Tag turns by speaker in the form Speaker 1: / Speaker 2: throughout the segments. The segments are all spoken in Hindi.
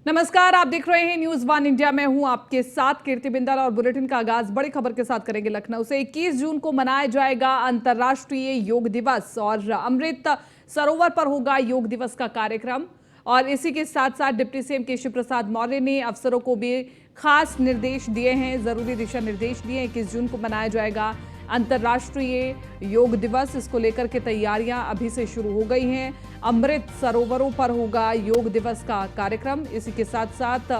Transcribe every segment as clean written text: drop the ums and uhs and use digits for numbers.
Speaker 1: नमस्कार, आप देख रहे हैं न्यूज वन इंडिया। मैं हूं आपके साथ कीर्ति बिंदल और बुलेटिन का आगाज बड़ी खबर के साथ करेंगे। लखनऊ से 21 जून को मनाया जाएगा अंतर्राष्ट्रीय योग दिवस और अमृत सरोवर पर होगा योग दिवस का कार्यक्रम। और इसी के साथ साथ डिप्टी सीएम केशव प्रसाद मौर्य ने अफसरों को भी खास निर्देश दिए हैं, जरूरी दिशा निर्देश दिए। 21 जून को मनाया जाएगा अंतर्राष्ट्रीय योग दिवस। इसको लेकर के तैयारियां अभी से शुरू हो गई हैं। अमृत सरोवरों पर होगा योग दिवस का कार्यक्रम। इसी के साथ साथ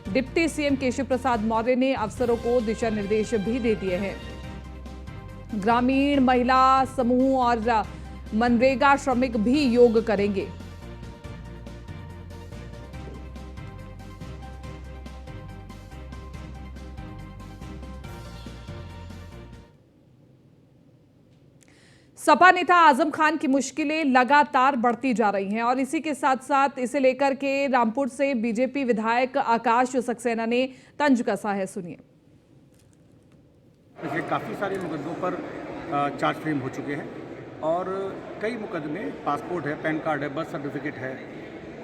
Speaker 1: डिप्टी सीएम केशव प्रसाद मौर्य ने अफसरों को दिशा निर्देश भी दे दिए हैं। ग्रामीण महिला समूह और मनरेगा श्रमिक भी योग करेंगे। सपा नेता आजम खान की मुश्किलें लगातार बढ़ती जा रही हैं और इसी के साथ साथ इसे लेकर के रामपुर से बीजेपी विधायक आकाश सक्सेना ने तंज कसा है। सुनिए।
Speaker 2: काफ़ी सारे मुकदमों पर चार्ज फ्रेम हो चुके हैं और कई मुकदमे पासपोर्ट है, पैन कार्ड है, बर्थ सर्टिफिकेट है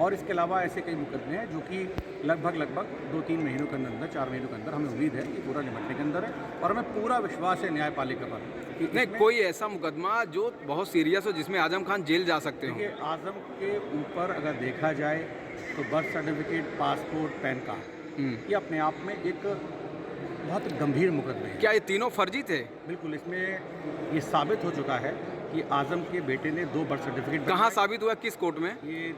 Speaker 2: और इसके अलावा ऐसे कई मुकदमे हैं जो कि लगभग 2-3 महीनों के अंदर, 4 महीनों के अंदर हमें उम्मीद है कि पूरा निपटने के अंदर है और हमें पूरा विश्वास है न्यायपालिका पर कि
Speaker 3: नहीं कोई ऐसा मुकदमा जो बहुत सीरियस हो जिसमें आजम खान जेल जा सकते हो।
Speaker 2: आजम के ऊपर अगर देखा जाए तो birth certificate, passport, pan card ये अपने आप में एक बहुत गंभीर मुकदमे है।
Speaker 3: क्या ये तीनों फर्जी थे?
Speaker 2: बिल्कुल, इसमें ये साबित हो चुका है कि आजम के बेटे ने 2 बर्थ सर्टिफिकेट।
Speaker 3: कहाँ साबित हुआ, किस कोर्ट में?
Speaker 2: ये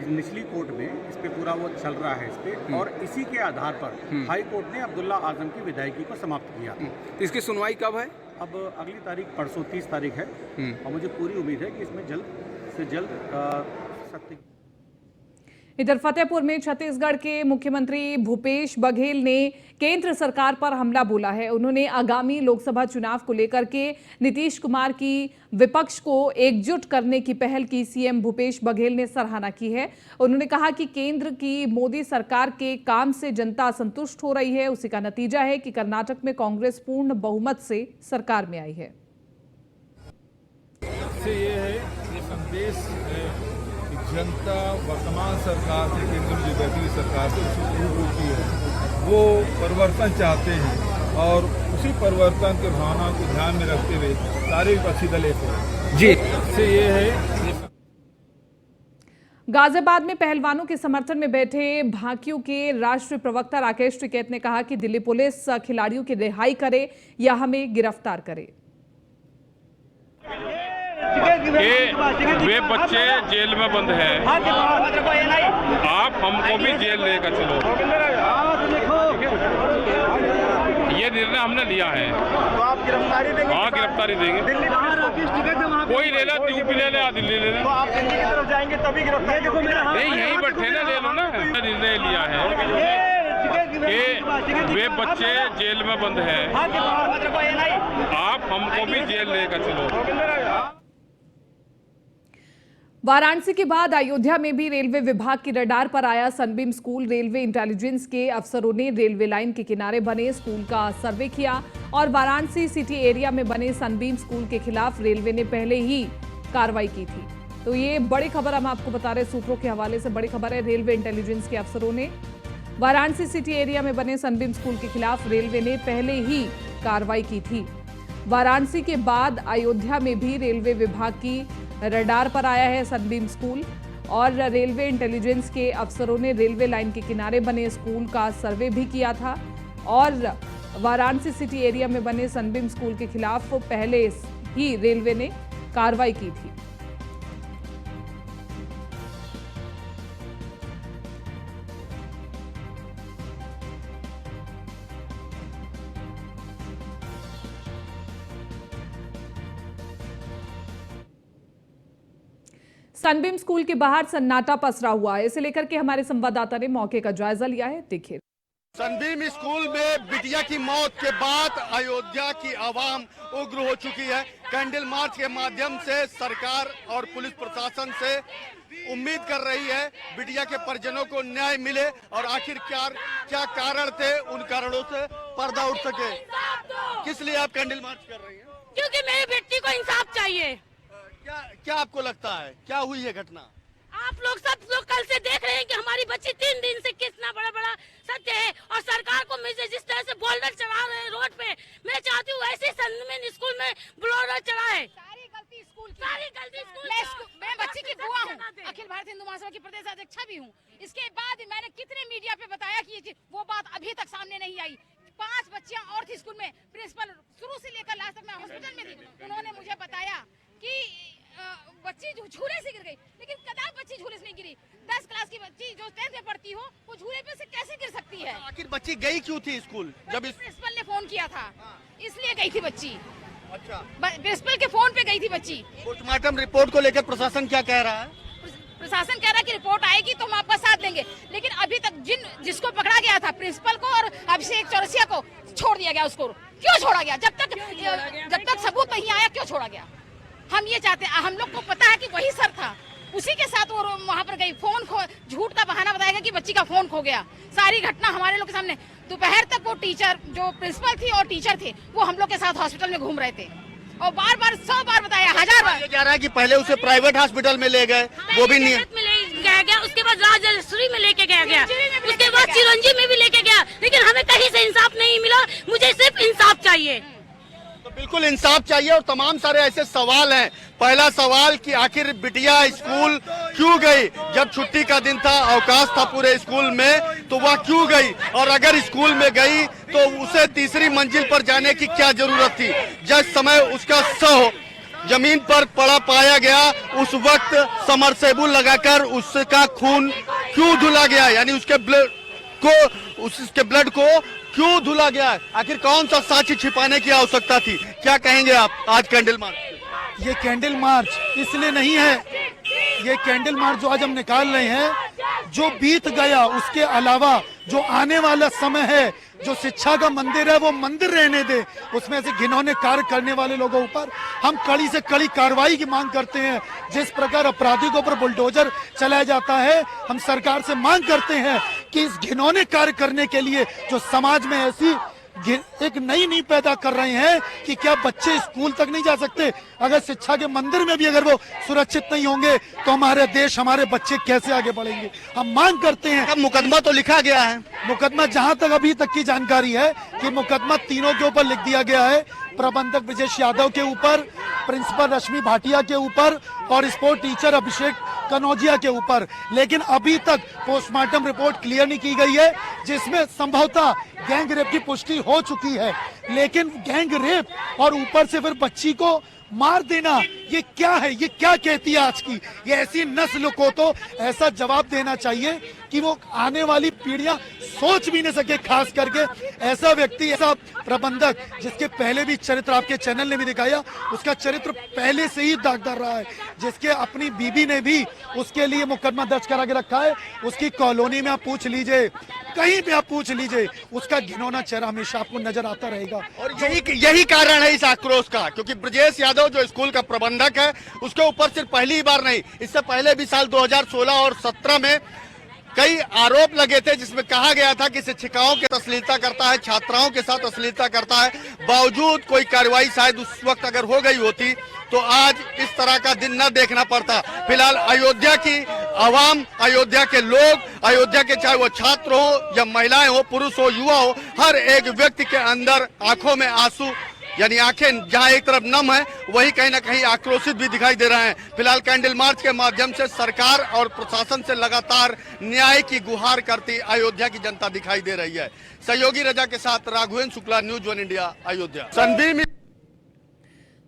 Speaker 2: निचली कोर्ट में इस पे पूरा वो चल रहा है इस पे और इसी के आधार पर हाई कोर्ट ने अब्दुल्ला आजम की विधायकी को समाप्त किया।
Speaker 3: इसकी सुनवाई कब है?
Speaker 2: अब अगली तारीख परसों 30 तारीख है और मुझे पूरी उम्मीद है कि इसमें जल्द से जल्द सत्य।
Speaker 1: इधर फतेहपुर में छत्तीसगढ़ के मुख्यमंत्री भूपेश बघेल ने केंद्र सरकार पर हमला बोला है। उन्होंने आगामी लोकसभा चुनाव को लेकर के नीतीश कुमार की विपक्ष को एकजुट करने की पहल की सीएम भूपेश बघेल ने सराहना की है। उन्होंने कहा कि केंद्र की मोदी सरकार के काम से जनता संतुष्ट हो रही है। उसी का नतीजा है कि कर्नाटक में कांग्रेस पूर्ण बहुमत से सरकार में आई है।
Speaker 4: ये संदेश जनता वर्तमान सरकार से केंद्र में जो बैठी हुई सरकार से उसकी है, वो परिवर्तन चाहते हैं और उसी परिवर्तन के भावना को ध्यान में रखते हुए सारे विपक्षी दल जी से ये है।
Speaker 1: गाजियाबाद में पहलवानों के समर्थन में बैठे भाकियों के राष्ट्रीय प्रवक्ता राकेश टिकैत ने कहा कि दिल्ली पुलिस खिलाड़ियों की रिहाई करे या हमें गिरफ्तार करे।
Speaker 5: वे बच्चे जेल में बंद हैं, आप हमको भी जेल लेकर चलो। ये निर्णय हमने लिया है।
Speaker 2: तो आप गिरफ्तारी देंगे?
Speaker 5: हाँ, गिरफ्तारी देंगे। कोई ले ला, यूपी ले ले, दिल्ली ले ले।
Speaker 2: तो आप दिल्ली की तरफ जाएंगे तभी गिरफ्तारी होगी?
Speaker 5: नहीं, यहीं बैठे ना, ले लो ना। निर्णय लिया है कि वे बच्चे जेल में बंद हैं, आप हमको भी जेल लेकर चलो।
Speaker 1: वाराणसी के बाद अयोध्या में भी रेलवे विभाग की रडार पर आया सनबीम स्कूल। रेलवे इंटेलिजेंस के अफसरों ने रेलवे लाइन के किनारे बने स्कूल का सर्वे किया और वाराणसी सिटी एरिया में बने सनबीम स्कूल के खिलाफ रेलवे ने पहले ही कार्रवाई की थी। तो ये बड़ी खबर हम आपको बता रहे, सूत्रों के हवाले से बड़ी खबर है। रेलवे इंटेलिजेंस के अफसरों ने वाराणसी सिटी एरिया में बने सनबीम स्कूल के खिलाफ रेलवे ने पहले ही कार्रवाई की थी। वाराणसी के बाद अयोध्या में भी रेलवे विभाग की रडार पर आया है सनबीम स्कूल और रेलवे इंटेलिजेंस के अफसरों ने रेलवे लाइन के किनारे बने स्कूल का सर्वे भी किया था और वाराणसी सिटी एरिया में बने सनबीम स्कूल के खिलाफ पहले ही रेलवे ने कार्रवाई की थी। सनबीम स्कूल के बाहर सन्नाटा पसरा हुआ है। इसे लेकर के हमारे संवाददाता ने मौके का जायजा लिया है, देखिए।
Speaker 6: सनबीम स्कूल में बिटिया की मौत के बाद अयोध्या की आवाम उग्र हो चुकी है। कैंडल मार्च के माध्यम से सरकार और पुलिस प्रशासन से उम्मीद कर रही है बिटिया के परिजनों को न्याय मिले और आखिरकार क्या कारण थे, उन कारणों से पर्दा उठ सके। किस लिए आप कैंडल मार्च कर रही हैं?
Speaker 7: क्योंकि मेरी बेटी को इंसाफ चाहिए।
Speaker 6: क्या आपको लगता है क्या हुई है घटना?
Speaker 7: आप लोग सब लोग कल से देख रहे हैं कि हमारी बच्ची 3 दिन में ब्लोरो चला है।
Speaker 8: सारी गलती स्कूल की।
Speaker 7: सारी गलती स्कूल
Speaker 8: मैं बच्ची की बुआ हूँ, अखिल भारतीय हिंदू महासभा की प्रदेश अध्यक्षा भी हूँ। इसके बाद मैंने कितने मीडिया पे बताया कि वो बात अभी तक सामने नहीं आई। 5 बच्चियां और थी स्कूल में, प्रिंसिपल शुरू से लेकर लास्ट तक मैं हॉस्पिटल में थी। उन्होंने मुझे बताया कि बच्ची झूले से गिर गई, लेकिन कदाप बच्ची झूले से नहीं गिरी। 10 क्लास की बच्ची जो 10th में पढ़ती हो, वो झूले पे से कैसे गिर सकती है?
Speaker 6: आखिर बच्ची गई क्यों थी स्कूल? जब
Speaker 8: प्रिंसिपल ने फोन किया था, इसलिए गई थी बच्ची।
Speaker 6: अच्छा,
Speaker 8: प्रिंसिपल के फोन पे गई थी बच्ची।
Speaker 6: पोस्टमार्टम रिपोर्ट को लेकर प्रशासन क्या कह रहा है?
Speaker 8: प्रशासन कह रहा है कि रिपोर्ट आएगी तो हम आपका साथ देंगे, लेकिन अभी तक जिसको पकड़ा गया था, प्रिंसिपल को और अभिषेक चौरसिया को छोड़ दिया गया। उसको क्यों छोड़ा गया? जब तक सबूत नहीं आया, क्यों छोड़ा गया? हम ये चाहते हैं, हम लोग को पता है कि वही सर था, उसी के साथ वो वहाँ पर गई। फोन झूठ का बहाना बताएगा कि बच्ची का फोन खो गया। सारी घटना हमारे लोग के सामने। दोपहर तक वो टीचर जो प्रिंसिपल थी और टीचर थे, वो हम लोग के साथ हॉस्पिटल में घूम रहे थे, और बार बार 100 बार बताया, 1000 बार।
Speaker 6: ये जा रहा है कि पहले उसे प्राइवेट हॉस्पिटल में ले गए, वो भी नहीं
Speaker 7: गया गया, उसके बाद राजश्री में लेके गया, उसके बाद चिरंजी में भी लेके गया, लेकिन हमें कहीं से इंसाफ नहीं मिला। मुझे सिर्फ इंसाफ चाहिए।
Speaker 6: तो बिल्कुल इंसाफ चाहिए। और तमाम सारे ऐसे सवाल हैं। पहला सवाल कि आखिर बिटिया स्कूल क्यों गई? जब छुट्टी का दिन था, अवकाश था पूरे स्कूल में, तो वह क्यों गई? और अगर स्कूल में गई तो उसे तीसरी मंजिल पर जाने की क्या जरूरत थी? जिस समय उसका शव जमीन पर पड़ा पाया गया, उस वक्त समरसेबुल लगाकर उसका खून क्यों धुला गया? यानी उसके ब्लड को क्यों धुला गया? आखिर कौन सा साक्ष्य छिपाने की आवश्यकता थी? क्या कहेंगे आप आज कैंडल मार्च?
Speaker 9: ये कैंडल मार्च इसलिए नहीं है, ये कैंडल मार्च जो आज हम निकाल रहे हैं, जो बीत गया उसके अलावा जो आने वाला समय है, जो शिक्षा का मंदिर है वो मंदिर रहने दे। उसमें से घिनौने कार्य करने वाले लोगों ऊपर हम कड़ी से कड़ी कार्रवाई की मांग करते हैं। जिस प्रकार अपराधियों के ऊपर बुलडोजर चलाया जाता है, हम सरकार से मांग करते हैं कि इस घिनौने कार्य करने के लिए जो समाज में ऐसी एक नई नींव पैदा कर रहे हैं कि क्या बच्चे स्कूल तक नहीं जा सकते? अगर शिक्षा के मंदिर में भी अगर वो सुरक्षित नहीं होंगे तो हमारे देश, हमारे बच्चे कैसे आगे बढ़ेंगे? हम मांग करते हैं।
Speaker 6: अब मुकदमा तो लिखा गया है।
Speaker 9: मुकदमा जहां तक अभी तक की जानकारी है कि मुकदमा तीनों के ऊपर लिख दिया गया है। प्रबंधक ब्रजेश यादव के ऊपर, प्रिंसिपल रश्मि भाटिया के ऊपर और स्पोर्ट टीचर अभिषेक कनौजिया के ऊपर। लेकिन अभी तक पोस्टमार्टम रिपोर्ट क्लियर नहीं की गई है, जिसमें संभवतः गैंग रेप की पुष्टि हो चुकी है। लेकिन गैंग रेप और ऊपर से फिर बच्ची को मार देना, ये क्या है? ये क्या कहती है आज की ये ऐसी नस्ल को? तो ऐसा जवाब देना चाहिए कि वो आने वाली पीढ़ियां सोच भी नहीं सके। खास करके ऐसा व्यक्ति, ऐसा प्रबंधक जिसके पहले भी चरित्र आपके चैनल ने भी दिखाया, उसका चरित्र पहले से ही दागदार रहा है, जिसके अपनी बीबी ने भी उसके लिए मुकदमा दर्ज करा के रखा है। उसकी कॉलोनी में आप पूछ लीजिए, कहीं भी आप पूछ लीजिए, उसका घिनौना चेहरा हमेशा आपको नजर आता रहेगा।
Speaker 6: और यही कारण है इस आक्रोश का, क्योंकि ब्रजेश यादव जो स्कूल का प्रबंधक है, उसके ऊपर सिर्फ पहली बार नहीं, इससे पहले भी साल 2016 और 17 में कई आरोप लगे थे, जिसमें कहा गया था कि शिक्षिकाओं के साथ अश्लीलता करता है, छात्राओं के साथ अश्लीलता करता है। बावजूद कोई कार्रवाई शायद उस वक्त अगर हो गई होती तो आज इस तरह का दिन न देखना पड़ता। फिलहाल अयोध्या की आवाम, अयोध्या के लोग, अयोध्या के चाहे वो छात्र हो या महिलाएं हो, पुरुष हो, युवा हो, हर एक व्यक्ति के अंदर आंखों में आंसू, यानी आंखें जहां एक तरफ नम है, वही कहीं ना कहीं आक्रोशित भी दिखाई दे रहे हैं। फिलहाल कैंडल मार्च के माध्यम से सरकार और प्रशासन से लगातार न्याय की गुहार करती अयोध्या की जनता दिखाई दे रही है। सहयोगी रजा के साथ Raghavendra Shukla, news 1 India, Ayodhya. Sunbeam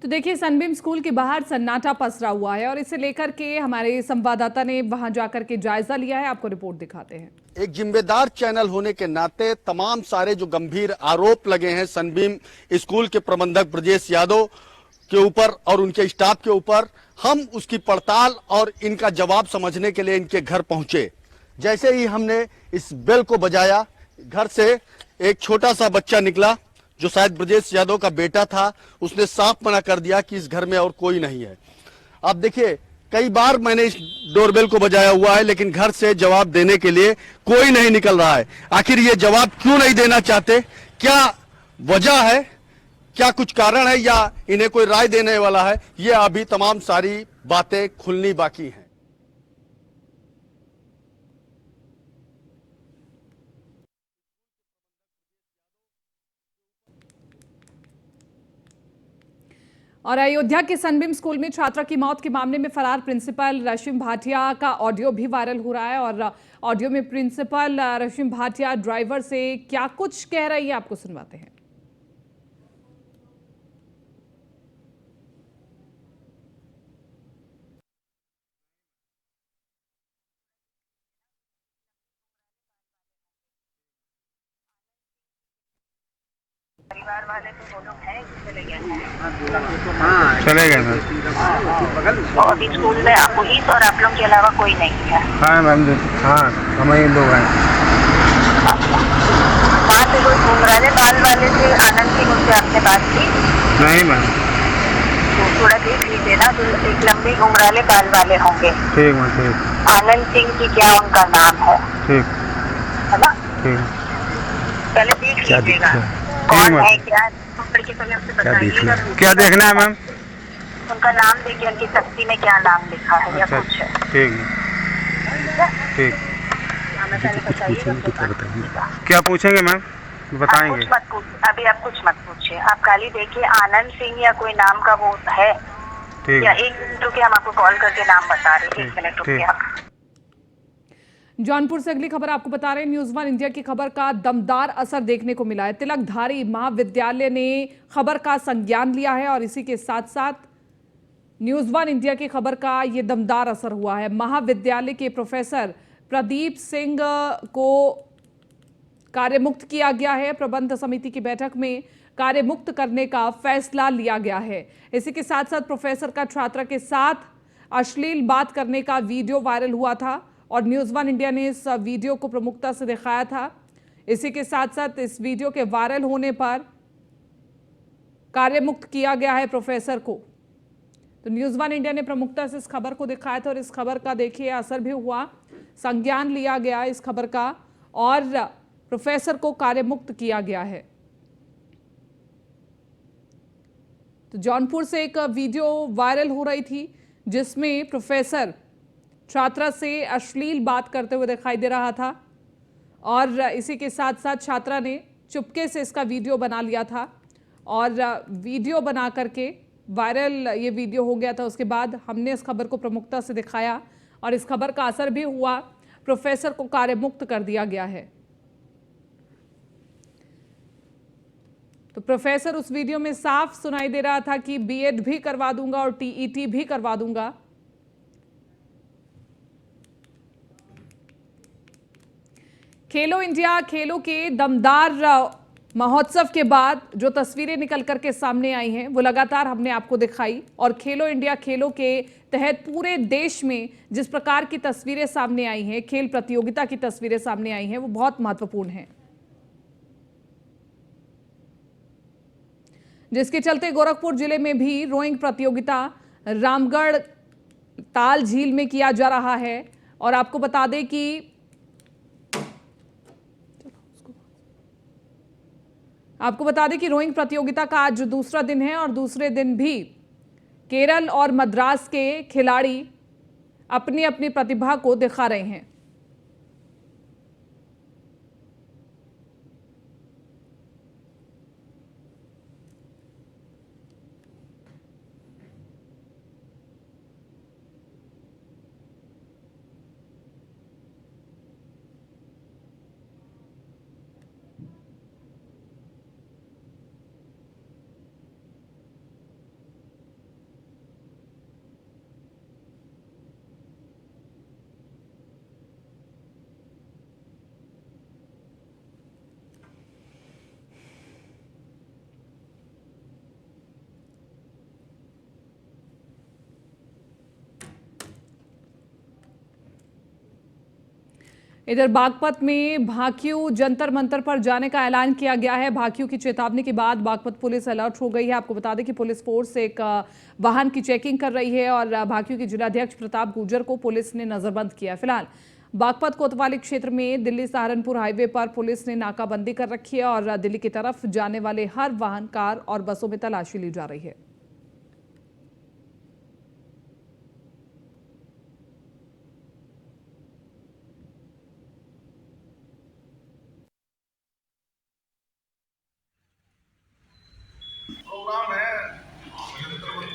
Speaker 1: तो देखिए, सनबीम स्कूल के बाहर सन्नाटा पसरा हुआ है और इसे लेकर के हमारे संवाददाता ने वहां जाकर के जायजा लिया है। आपको रिपोर्ट दिखाते हैं।
Speaker 6: एक जिम्मेदार चैनल होने के नाते तमाम सारे जो गंभीर आरोप लगे हैं सनबीम स्कूल के प्रबंधक ब्रजेश यादव के ऊपर और उनके स्टाफ के ऊपर, हम उसकी पड़ताल और इनका जवाब समझने के लिए इनके घर पहुंचे। जैसे ही हमने इस बेल को बजाया, घर से एक छोटा सा बच्चा निकला जो शायद ब्रजेश यादव का बेटा था। उसने साफ मना कर दिया कि इस घर में और कोई नहीं है। अब देखिए, कई बार मैंने इस डोरबेल को बजाया हुआ है, लेकिन घर से जवाब देने के लिए कोई नहीं निकल रहा है। आखिर ये जवाब क्यों नहीं देना चाहते? क्या वजह है? क्या कुछ कारण है या इन्हें कोई राय देने वाला है? ये अभी तमाम सारी बातें खुलनी बाकी हैं।
Speaker 1: और अयोध्या के सनबीम स्कूल में छात्रा की मौत के मामले में फरार प्रिंसिपल रश्मि भाटिया का ऑडियो भी वायरल हो रहा है और ऑडियो में प्रिंसिपल रश्मि भाटिया ड्राइवर से क्या कुछ कह रही है आपको सुनवाते हैं।
Speaker 10: परिवार वाले तो वो लोग हैं, चले गए हैं।
Speaker 5: चले गए मैम।
Speaker 10: तो अभी स्कूल में पुलिस और आप लोग के अलावा कोई नहीं है?
Speaker 5: हाँ मैम, हाँ हम ही लोग हैं।
Speaker 10: वहाँ से कोई घुंघराले बाल वाले से आनंद सिंह, उनसे आपने बात की?
Speaker 5: नहीं मैम।
Speaker 10: तो थोड़ा देख लीजिए ना, तो एक लंबे घुंघराले बाल वाले होंगे।
Speaker 5: ठीक मैम, ठीक।
Speaker 10: आनंद सिंह की क्या उनका नाम है?
Speaker 5: ठीक
Speaker 10: है ना?
Speaker 5: ठीक।
Speaker 10: पहले देख लीजिएगा कौन है, क्या लड़के, पहले उससे बताइएगा।
Speaker 5: क्या देखना है मैम?
Speaker 10: उनका नाम देखिए, उनकी तख्ती में क्या नाम लिखा है या
Speaker 5: अच्छा,
Speaker 10: कुछ है?
Speaker 5: ठीक ठीक।
Speaker 10: हमें पहले बताइएगा।
Speaker 5: क्या पूछेंगे मैम? बताएंगे।
Speaker 10: कुछ मत पूछिए, अभी आप कुछ मत पूछिए। आप खाली देखिए आनंद सिंह या कोई नाम का वो है या एक मिनट रुकिए, हम आपको कॉल करके नाम बता रहे हैं। 1 मिनट रुकिए आप।
Speaker 1: जौनपुर से अगली खबर आपको बता रहे हैं। न्यूज़ 1 इंडिया की खबर का दमदार असर देखने को मिला है। तिलकधारी महाविद्यालय ने खबर का संज्ञान लिया है और इसी के साथ साथ न्यूज़ 1 इंडिया की खबर का ये दमदार असर हुआ है। महाविद्यालय के प्रोफेसर प्रदीप सिंह को कार्यमुक्त किया गया है। प्रबंध समिति की बैठक में कार्यमुक्त करने का फैसला लिया गया है। इसी के साथ साथ प्रोफेसर का छात्रा के साथ अश्लील बात करने का वीडियो वायरल हुआ था और न्यूज़ 1 इंडिया ने इस वीडियो को प्रमुखता से दिखाया था। इसी के साथ साथ इस वीडियो के वायरल होने पर कार्यमुक्त किया गया है प्रोफेसर को। तो न्यूज़ 1 इंडिया ने प्रमुखता से इस खबर को दिखाया था और इस खबर का देखिए असर भी हुआ, संज्ञान लिया गया इस खबर का और प्रोफेसर को कार्यमुक्त किया गया है। तो जौनपुर से एक वीडियो वायरल हो रही थी जिसमें प्रोफेसर छात्रा से अश्लील बात करते हुए दिखाई दे रहा था और इसी के साथ साथ छात्रा ने चुपके से इसका वीडियो बना लिया था और वीडियो बना करके वायरल ये वीडियो हो गया था। उसके बाद हमने इस खबर को प्रमुखता से दिखाया और इस खबर का असर भी हुआ, प्रोफेसर को कार्यमुक्त कर दिया गया है। तो प्रोफेसर उस वीडियो में साफ सुनाई दे रहा था कि बीएड भी करवा दूंगा और टीईटी भी करवा दूंगा। खेलो इंडिया खेलों के दमदार महोत्सव के बाद जो तस्वीरें निकल करके सामने आई हैं वो लगातार हमने आपको दिखाई और खेलो इंडिया खेलों के तहत पूरे देश में जिस प्रकार की तस्वीरें सामने आई हैं, खेल प्रतियोगिता की तस्वीरें सामने आई हैं, वो बहुत महत्वपूर्ण हैं। जिसके चलते गोरखपुर जिले में भी रोइंग प्रतियोगिता रामगढ़ ताल झील में किया जा रहा है और आपको बता दें कि रोइंग प्रतियोगिता का आज दूसरा दिन है और दूसरे दिन भी केरल और मद्रास के खिलाड़ी अपनी अपनी प्रतिभा को दिखा रहे हैं। इधर बागपत में भाकियू जंतर मंतर पर जाने का ऐलान किया गया है। भाकियू की चेतावनी के बाद बागपत पुलिस अलर्ट हो गई है। आपको बता दें कि पुलिस फोर्स एक वाहन की चेकिंग कर रही है और भाकियू के जिलाध्यक्ष प्रताप गुर्जर को पुलिस ने नजरबंद किया है। फिलहाल बागपत कोतवाली क्षेत्र में दिल्ली सहारनपुर हाईवे पर पुलिस ने नाकाबंदी कर रखी है और दिल्ली की तरफ जाने वाले हर वाहन, कार और बसों में तलाशी ली जा रही है।
Speaker 4: प्रोग्राम है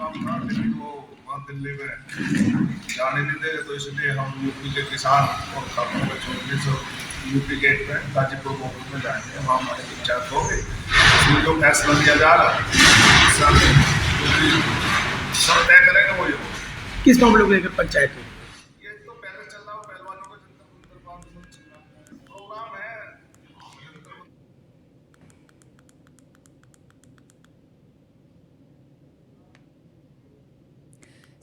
Speaker 4: प्रोग्राम था, लेकिन वो वहाँ दिल्ली में जाने नहीं दे, तो इसलिए हम यूपी के किसान और खातों में छोड़ने से यूपी गेट में गाजीपुर कोर्ट में जाएंगे, वहाँ हमारी पंचायत होगी। इसमें जो फैसला लिया जा रहा है सब तय करेंगे वो।
Speaker 11: किस मामले को लेकर पंचायत में?
Speaker 4: ये तो पहले चल रहा हो, पहलवानों को प्रोग्राम है।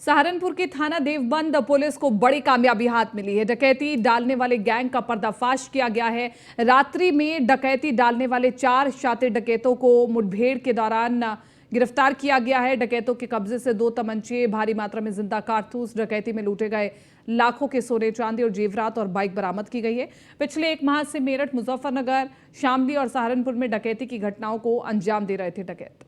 Speaker 1: सहारनपुर की थाना देवबंद पुलिस को बड़ी कामयाबी हाथ मिली है। डकैती डालने वाले गैंग का पर्दाफाश किया गया है। रात्रि में डकैती डालने वाले 4 शातिर डकैतों को मुठभेड़ के दौरान गिरफ्तार किया गया है। डकैतों के कब्जे से 2 तमंचे, भारी मात्रा में जिंदा कारतूस, डकैती में लूटे गए लाखों के सोने चांदी और जेवरात और बाइक बरामद की गई है। पिछले 1 माह से मेरठ, मुजफ्फरनगर, शामली और सहारनपुर में डकैती की घटनाओं को अंजाम दे रहे थे डकैत।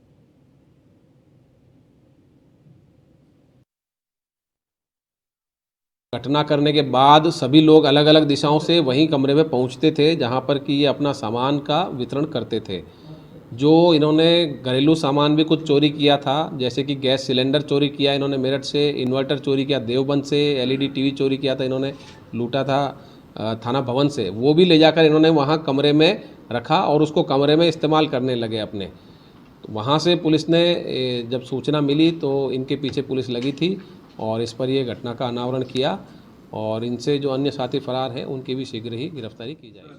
Speaker 12: घटना करने के बाद सभी लोग अलग अलग दिशाओं से वहीं कमरे में पहुंचते थे जहां पर कि ये अपना सामान का वितरण करते थे। जो इन्होंने घरेलू सामान भी कुछ चोरी किया था, जैसे कि गैस सिलेंडर चोरी किया इन्होंने मेरठ से, इन्वर्टर चोरी किया देवबंद से, एलईडी टीवी चोरी किया था इन्होंने, लूटा था थाना भवन से, वो भी ले जाकर इन्होंने वहाँ कमरे में रखा और उसको कमरे में इस्तेमाल करने लगे अपने। तो वहाँ से पुलिस ने जब सूचना मिली तो इनके पीछे पुलिस लगी थी और इस पर ये घटना का अनावरण किया और इनसे जो अन्य साथी फरार हैं उनकी भी शीघ्र ही गिरफ्तारी की जाएगी।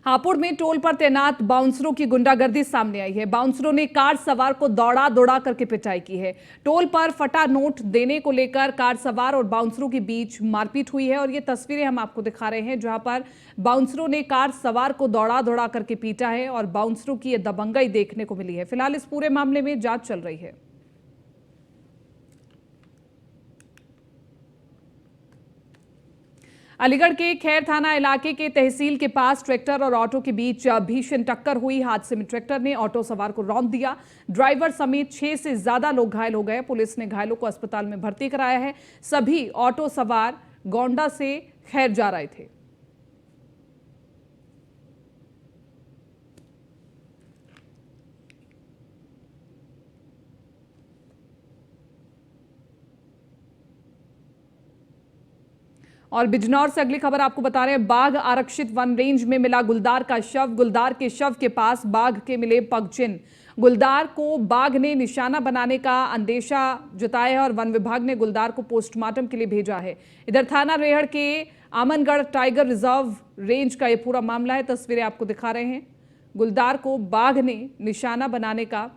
Speaker 1: हापुड़ में टोल पर तैनात बाउंसरों की गुंडागर्दी सामने आई है। बाउंसरों ने कार सवार को दौड़ा दौड़ा करके पिटाई की है। टोल पर फटा नोट देने को लेकर कार सवार और बाउंसरों के बीच मारपीट हुई है और ये तस्वीरें हम आपको दिखा रहे हैं जहां पर बाउंसरों ने कार सवार को दौड़ा दौड़ा करके पीटा है और बाउंसरों की ये दबंगई देखने को मिली है। फिलहाल इस पूरे मामले में जांच चल रही है। अलीगढ़ के खैर थाना इलाके के तहसील के पास ट्रैक्टर और ऑटो के बीच भीषण टक्कर हुई। हादसे में ट्रैक्टर ने ऑटो सवार को रौंद दिया। ड्राइवर समेत 6 से ज्यादा लोग घायल हो गए। पुलिस ने घायलों को अस्पताल में भर्ती कराया है। सभी ऑटो सवार गोंडा से खैर जा रहे थे। और बिजनौर से अगली खबर आपको बता रहे हैं। बाघ आरक्षित वन रेंज में मिला गुलदार का शव। गुलदार के शव के पास बाघ के मिले पगचिन्ह। गुलदार को बाघ ने निशाना बनाने का अंदेशा जताया है और वन विभाग ने गुलदार को पोस्टमार्टम के लिए भेजा है। इधर थाना रेहड़ के आमनगढ़ टाइगर रिजर्व रेंज का यह पूरा मामला है। तस्वीरें आपको दिखा रहे हैं। गुलदार को बाघ ने निशाना बनाने का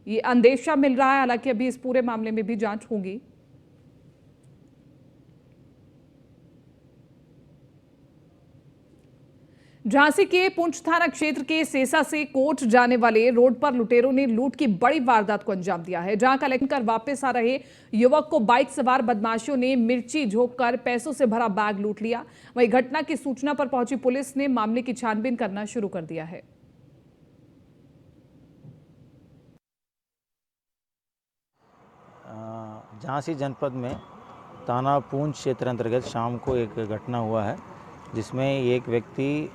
Speaker 1: ये अंदेशा मिल रहा है। हालांकि अभी इस पूरे मामले में भी जांच होगी। झांसी के पुंछ थाना क्षेत्र के सेसा से कोट जाने वाले रोड पर लुटेरों ने लूट की बड़ी वारदात को अंजाम दिया है। जहां कलेक्ट कर वापस आ रहे युवक को बाइक सवार बदमाशों ने मिर्ची झोंककर पैसों से भरा बैग लूट लिया। वहीं घटना की सूचना पर पहुंची पुलिस ने मामले की छानबीन करना शुरू कर दिया है।
Speaker 13: झांसी जनपद में थाना पूंछ क्षेत्र अंतर्गत शाम को एक घटना हुआ है जिसमें एक व्यक्ति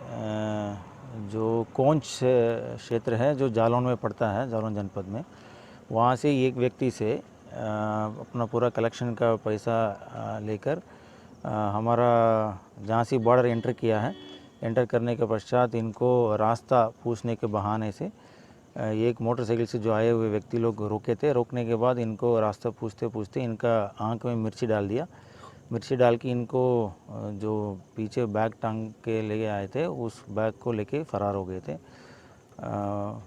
Speaker 13: जो कोंच क्षेत्र है जो जालौन में पड़ता है, जालौन जनपद में, वहाँ से एक व्यक्ति से अपना पूरा कलेक्शन का पैसा लेकर हमारा झांसी बॉर्डर एंटर किया है। एंटर करने के पश्चात इनको रास्ता पूछने के बहाने से एक मोटरसाइकिल से जो आए हुए व्यक्ति लोग रोके थे। रोकने के बाद इनको रास्ता पूछते पूछते इनका आंख में मिर्ची डाल दिया। मिर्ची डाल के इनको जो पीछे बैग टांग के ले आए थे उस बैग को लेके फरार हो गए थे।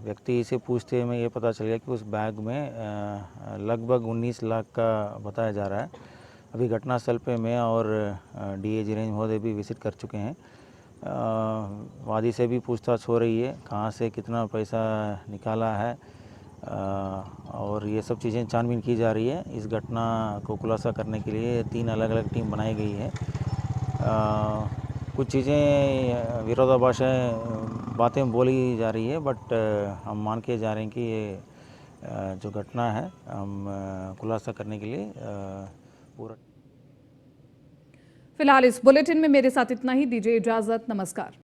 Speaker 13: व्यक्ति से पूछते में ये पता चल गया कि उस बैग में लगभग 19 लाख का बताया जा रहा है। अभी घटनास्थल पे मैं और डीएजी रेंज महोदय भी विजिट कर चुके हैं। वादी से भी पूछताछ हो रही है, कहाँ से कितना पैसा निकाला है और ये सब चीज़ें छानबीन की जा रही है। इस घटना को खुलासा करने के लिए 3 अलग अलग टीम बनाई गई है। कुछ चीज़ें विरोधाभासी बातें बोली जा रही है, बट हम मान के जा रहे हैं कि ये जो घटना है हम खुलासा करने के लिए पूरा।
Speaker 1: फिलहाल इस बुलेटिन में मेरे साथ इतना ही। दीजिए इजाजत, नमस्कार।